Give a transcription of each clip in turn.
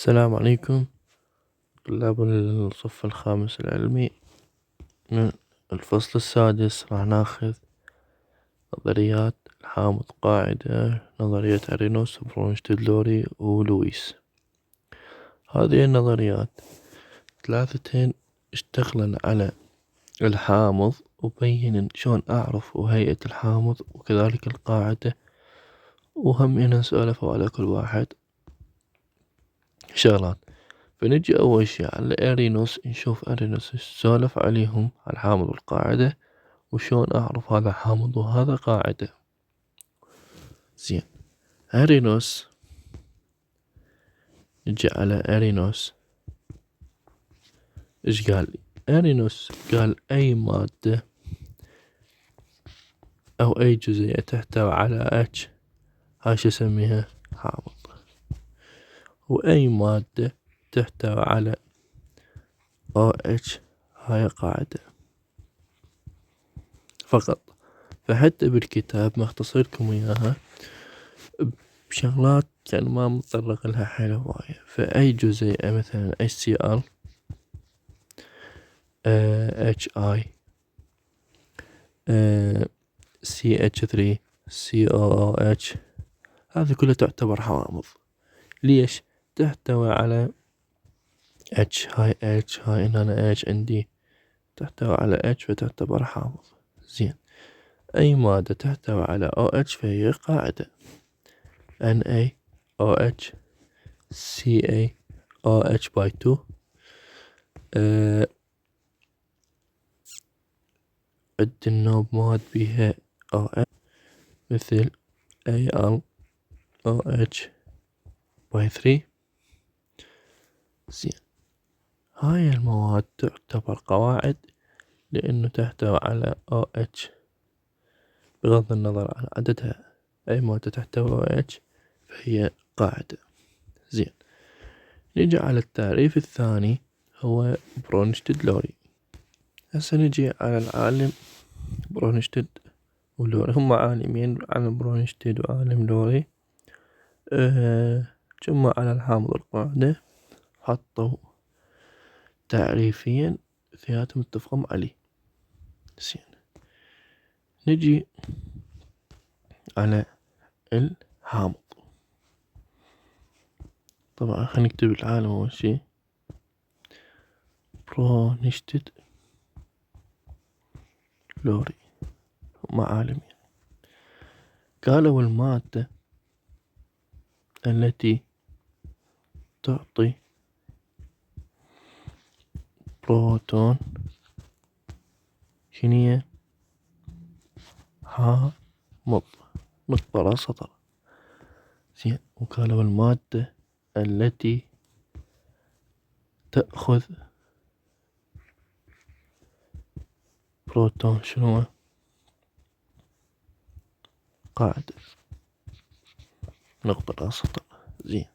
السلام عليكم طلاب الصف الخامس العلمي من الفصل السادس. راح ناخذ نظريات الحامض قاعدة نظرية أرينوس برونشتد لوري ولويس. هذه النظريات ثلاثتين اشتغلن على الحامض وبينن شلون أعرف هيئة الحامض وكذلك القاعدة، وهم هنا سولفوا على كل واحد شغلات. فنجي أول شي على أرينوس، نشوف أرينوس سولف عليهم على الحامض والقاعدة وشون أعرف هذا حامض وهذا قاعدة. زين، أرينوس نجي على أرينوس إيش قال لي؟ أرينوس قال أي مادة أو أي جزيئة تحتوي على H هاي شو اسميها؟ حامض. وأي مادة تحتوي على OH هاي قاعدة فقط. فحتى بالكتاب مختصركم إياها بشغلات كان ما متطرق لها حيل هواية. فأي جزيئة مثلا HCl HI CH3 COOH هذه كلها تعتبر حوامض. ليش؟ تحتوي على H، هاي H، هاي هنا H عندي تحتوي على H فتعتبر حامض. زين، أي مادة تحتوي على OH فهي قاعدة. NaOH CaOH by 2 عندنا مواد بيها OH مثل AlOH by 3. زين، هاي المواد تعتبر قواعد لأنه تحتوي على OH بغض النظر عن عددها. أي مادة تحتوي OH فهي قاعدة. زين، نجي على التعريف الثاني هو برونشتد لوري. هسه نجي على العالم برونشتد ولوري، هم عالمين، عالم برونشتد وعالم لوري. جمع على الحامض والقاعدة حطوا تعريفيا اثنيناتهم متفقين عليه. زين، نجي على الحامض. طبعا خلينا نكتب العالم أول شي برونشتد لوري، هم عالمين. قالوا المادة التي تعطي بروتون شنية؟ حامض. نقطة راس سطر. زين، وقالوا المادة التي تأخذ بروتون شنو؟ قاعدة. نقطة راس سطر. زين،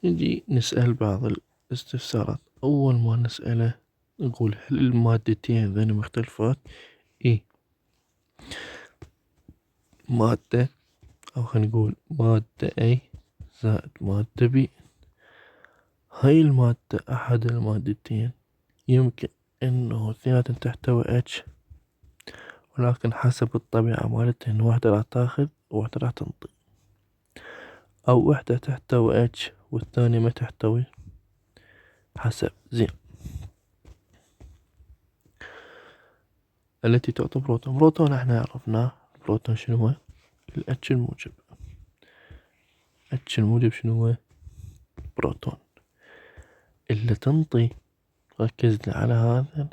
نجي نسأل بعض الاستفسارات. أول ما نسأله نقول هل المادتين ذني مختلفات؟ إيه، مادة أو خلينا نقول مادة A زائد مادة B، هاي المادة أحد المادتين يمكن إنه اثنيناتن تحتوي H، ولكن حسب الطبيعة مالتهن واحدة راح تاخذ وواحدة راح تنطي، أو واحدة تحتوي H والثانية ما تحتوي حسب. زين، التي تعطي بروتون احنا عرفناه. بروتون شنو هو؟ الاتش الموجب. اتش الموجب شنو هو؟ بروتون. اللي تنطي، ركزنا على هذا،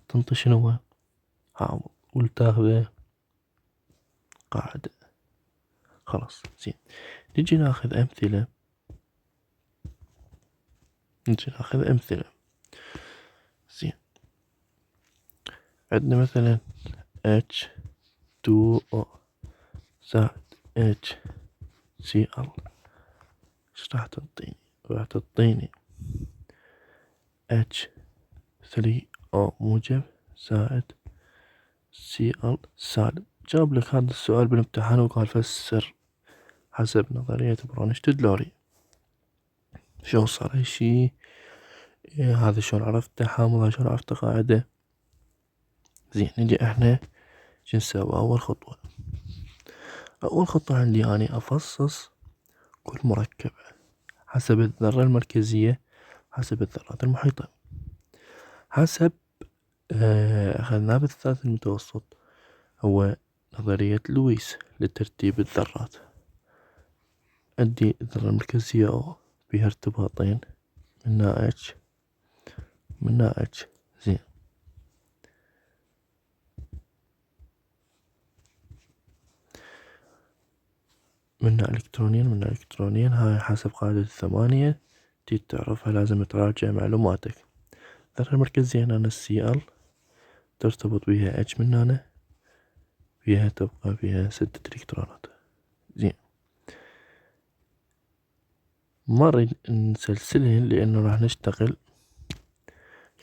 تنطي شنو هو؟ حامض، والتاخذه قاعدة. خلاص. زين، نجي ناخذ أمثلة. زين، عندنا مثلا H2O زائد HCl ايش راح تنطيني؟ راح تعطيني H3O موجب زائد Cl سالب. جاب لك هذا السؤال بالامتحان وقال فسر حسب نظرية برونشتد لوري. شلون صار هالشي؟ هذا شلون عرفته حامض، هذا شلون عرفته قاعدة. زين نجي احنا شو نسوي. اول خطوة عندي اني افصص كل مركب حسب الذرة المركزية، حسب الذرات المحيطة، حسب اخذناه بالثالث المتوسط، هو نظرية لويس لترتيب الذرات. عندي الذرة المركزية O بيها ارتباطين، منها H منها H. زين منها الكترونين هاي حسب قاعدة 8 تريد تعرفها لازم تراجع معلوماتك. الذرة المركزية هنا الCl ترتبط بيها H من هنا، بيها تبقى بيها 6 الكترونات. زين ما نريد نسلسلهن لانه راح نشتغل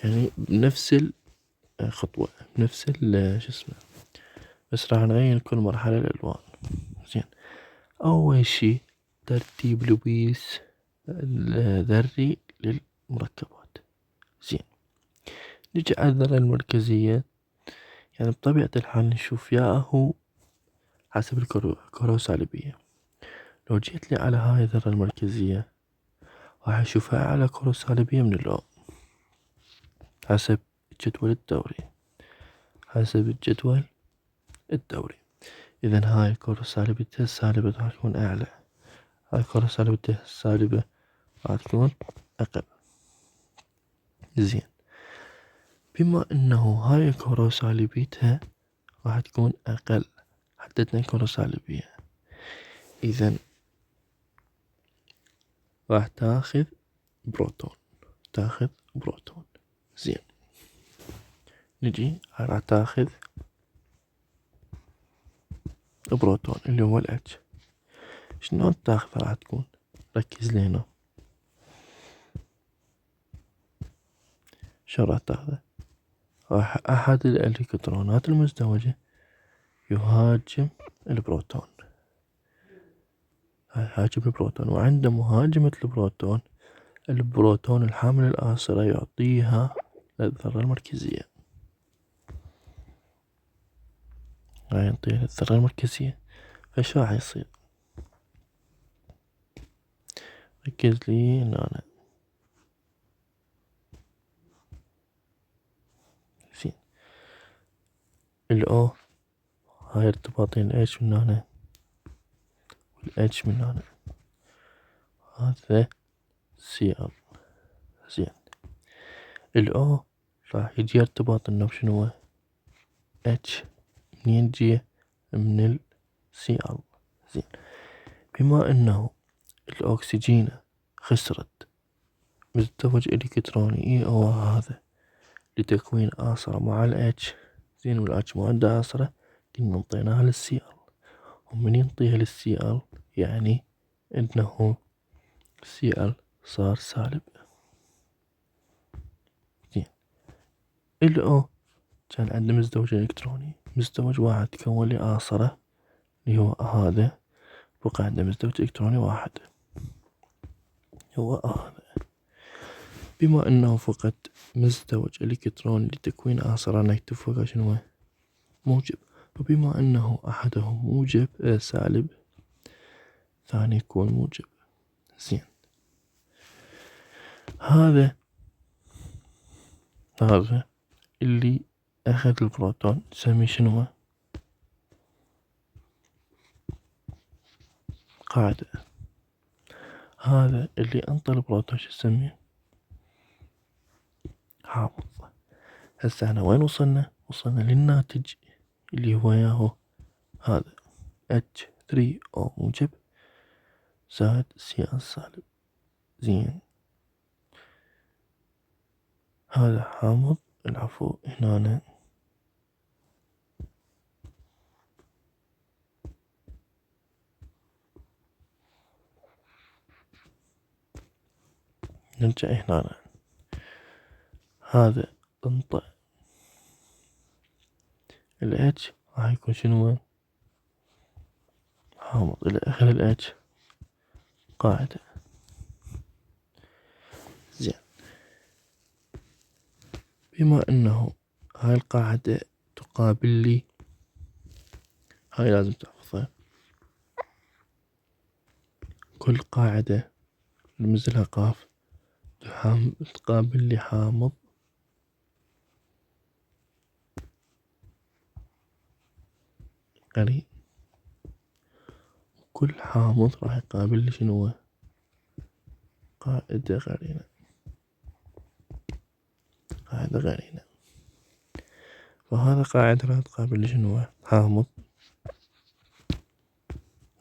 يعني بنفس الخطوة بنفس شو اسمه، بس راح نغير كل مرحلة الالوان. زين اول شي ترتيب لويس الذري للمركبات. زين نجي على الذرة المركزية، يعني بطبيعة الحال نشوف يا هو حسب الكرة سالبية. لو جيت لي على هاي الذرة المركزية راح اشوفها على كرة سالبية من اللون حسب الجدول الدوري. اذا هاي الكرة سالبتها السالبة راح تكون اعلى، هاي الكرة سالبتها السالبة راح تكون اقل. زين بما انه هاي الكرة سالبيتها راح تكون اقل، حددنا الكرة سالبية، اذا راح تاخذ بروتون. زين نجي راح تاخذ بروتون اللي هو الاتش. شلون تاخذ راح تكون، ركز لهنا شو راح تاخذه. راح احد الالكترونات المزدوجة يهاجم البروتون، هاجم البروتون، وعند مهاجمة البروتون الحامل الآثرة يعطيها للذرة المركزية، راح يعطيها للذرة المركزية. فشو راح يصير؟ ركز لي هنا. زين الأو هاي ارتباطين الاتش من هنا والاتش من هنا، هذا Cl. زين الأو راح يجي ارتباط انه بشنو هو اتش، منين جي؟ من Cl. زين بما انه الاكسجين خسرت مزدوج الكتروني او هذا لتكوين آثرة مع الاتش، زين والاتش ما عنده آثرة، كنا انطيناها للCl، ومن ينطيها للCl يعني انه Cl صار سالب. زين الأو كان عنده مزدوج الكتروني، مزدوج واحد تكون لي آثرة اللي هو هذا، بقى عنده مزدوج الكتروني واحد هو هذا. بما انه فقد مزدوج الكتروني لتكوين آثرة نكتب فوقها شنو موجب، وبما انه احدهم موجب سالب ثاني يكون موجب. زين هذا اللي اخذ البروتون نسميه شنو قاعدة. هذا اللي انطى البروتون شو نسميه حامض. هسه احنا وين وصلنا للناتج اللي هو ياهو هذا H3O موجب زائد Cl سالب. زين هذا حامض، العفو هنا نرجع هنا، هذا انطى الاتش راح يكون شنو حامض، الى اخر الاتش قاعدة. بما انه هاي القاعدة تقابل لي، هاي لازم تحفظها، كل قاعدة نرمز لها قاف تقابل لي حامض قرين، كل حامض راح يقابل لي شنو هو؟ قاعدة قرينة، قاعدة قرينة. فهذا قاعدة راح تقابل لي شنو هو؟ حامض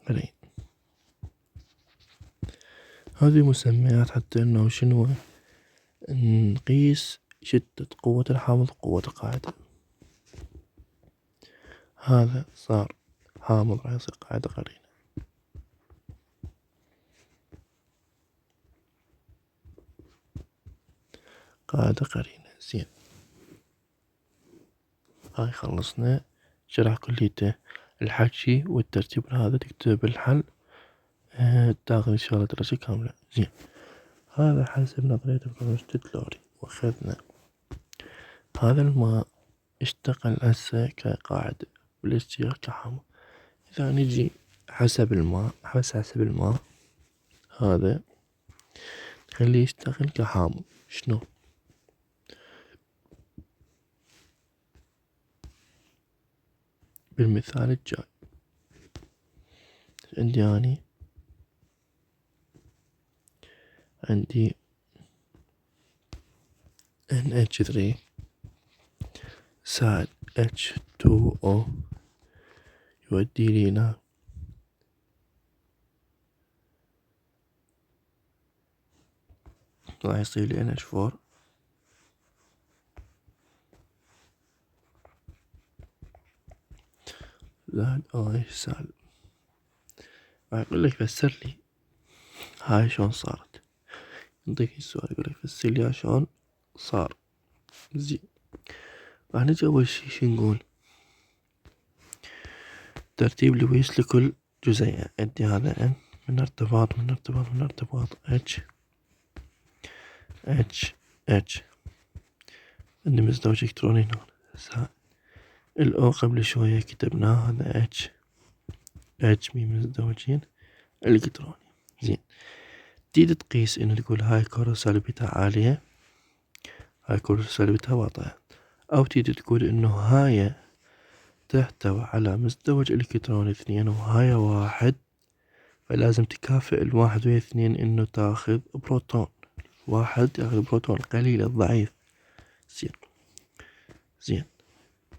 قرين. هذه مسميات حتى انه شنو نقيس شدة قوة الحامض وقوة القاعدة. هذا صار حامض راح يصير قاعدة قرينة. قاعدة قرينة. زين، هاي خلصنا شرح كليته الحكي والترتيب. هذا تكتب الحل تاخذ ان شاء الله درجة كاملة. زين، هذا حسب نظرية البروستيت-لوري. واخذنا هذا الماء اشتغل هسه كقاعدة والاشتغال كحامض. اذا نجي حسب الماء هذا خليه يشتغل كحامض. شنو؟ بالمثال الجاي عندي NH3 ساعد H2O يودي لي هنا راح يصير لي NH4 زائد OH سالب. راح يقول لك فسر لي هاي شلون صارت. يعطيك السؤال يقول لك فسر لي شلون صار. زين، راح نجي اول شي نقول ترتيب لويس لكل جزيئة. عندي هذا N من ارتباط H عندي مزدوج الكتروني هنا. الأو قبل شوية كتبناه هذا H ميم مزدوجين الكتروني. زين، تريد تقيس انه تقول هاي الكرة سالبيتها عالية، هاي الكرة سالبيتها واطية، او تريد تقول انه هاي تحتوي على مزدوج الكتروني 2 وهاي 1، فلازم تكافئ 1 ويا 2 انه تاخذ بروتون. 1 ياخذ بروتون القليل الضعيف. زين،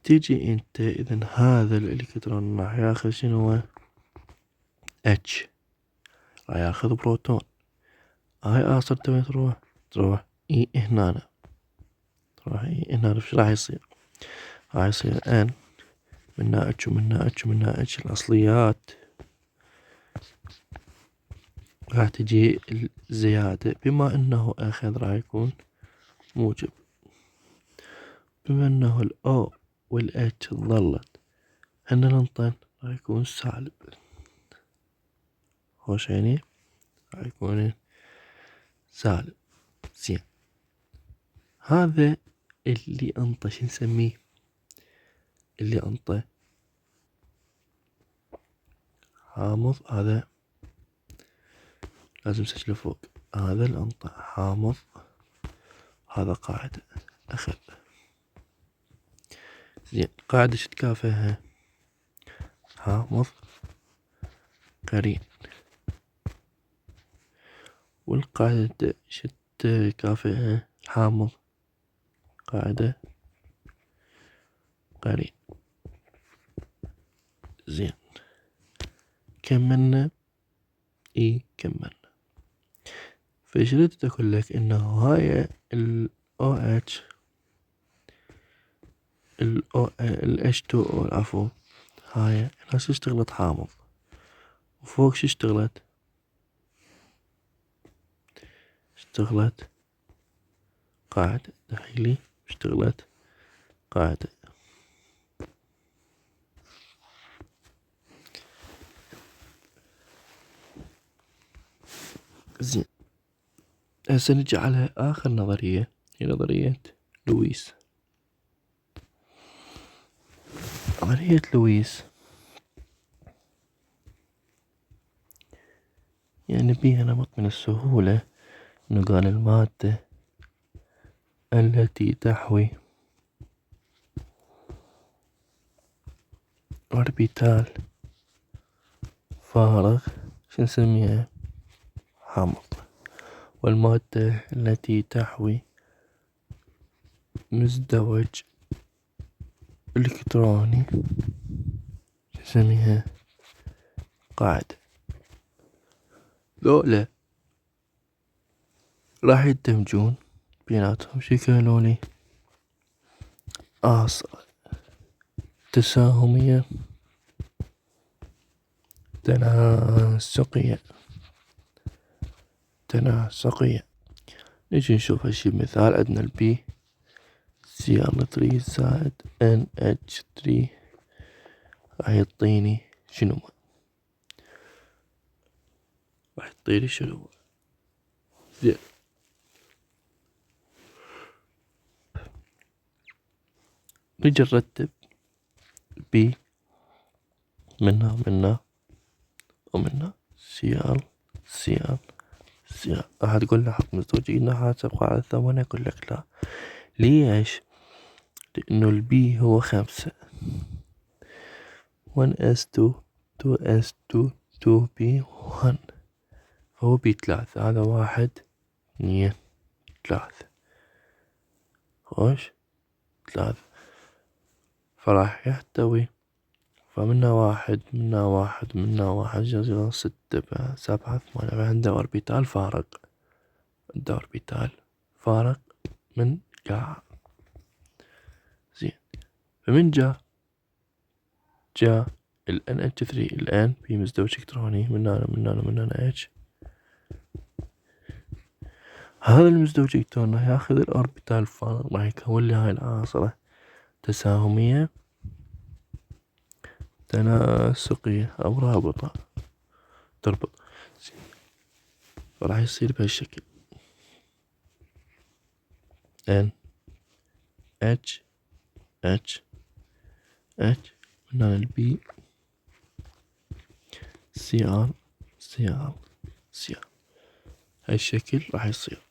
تيجي انت اذا هذا الالكترون راح ياخذ شنو هو؟ H راح ياخذ بروتون. هاي آخر وين تروح اي هنا، تروح اي هنا. شو راح يصير؟ راح يصير N منها H ومنها H ومنها H الأصليات راح تجي الزيادة. بما انه اخذ راح يكون موجب، بما انه ال O وال H ظلت هن الانطن راح يكون سالب. خوش عيني، راح يكون سالب. زين، هذا اللي انطى شو نسميه؟ اللي انطى حامض. هذا لازم نسجله فوق. هذا الانطى حامض، هذا قاعدة اخذ. زين، قاعدة شو تكافئها؟ حامض قرين. والقاعدة شو تكافئها؟ حامض قاعدة قرين. زين، كملنا. كملنا. فشريت اقول لك انه هاي ال OH ال H2O العفو، هاي هنا شو اشتغلت؟ حامض. وفوق شو اشتغلت؟ اشتغلت قاعدة. دحيلي اشتغلت قاعدة. زين، هسه نجي على آخر نظرية، هي نظرية لويس. عملية لويس يعني بيها نمط من السهولة، إنه قال المادة التي تحوي أوربيتال فارغ شو نسميها حامض، والمادة التي تحوي مزدوج إلكتروني شو نسميها قاعدة. ذولا راح يندمجون بيناتهم شي قالولي آصلة تساهمية تناسقية. نجي نشوف هالشي بمثال. عندنا البي Cl3 زائد NH3 راح يعطيني شنو؟ زين، نجي نرتب بي منا ومنا Cl راح تقول له حط مزدوجين حسب قاعدة ثمانية. أقول لك لا، ليش؟ لأنه البي هو 5 1s2 2s2 2p1 فهو بي 3. هذا 1 2 3 خوش 3 فراح يحتوي فمنا واحد يصير 6 7 8. عنده أوربيتال فارق من قاع. زين، فمن جاء ال NH3 الآن في مزدوج إلكتروني من هنا H. هذا المزدوج الإلكتروني راح ياخذ الأوربيتال فارغ، راح يكون لي هاي العناصر تساهمية تناسقية أو رابطة تربط. فراح يصير بهالشكل N H من هنا البي Cl هاي الشكل راح يصير.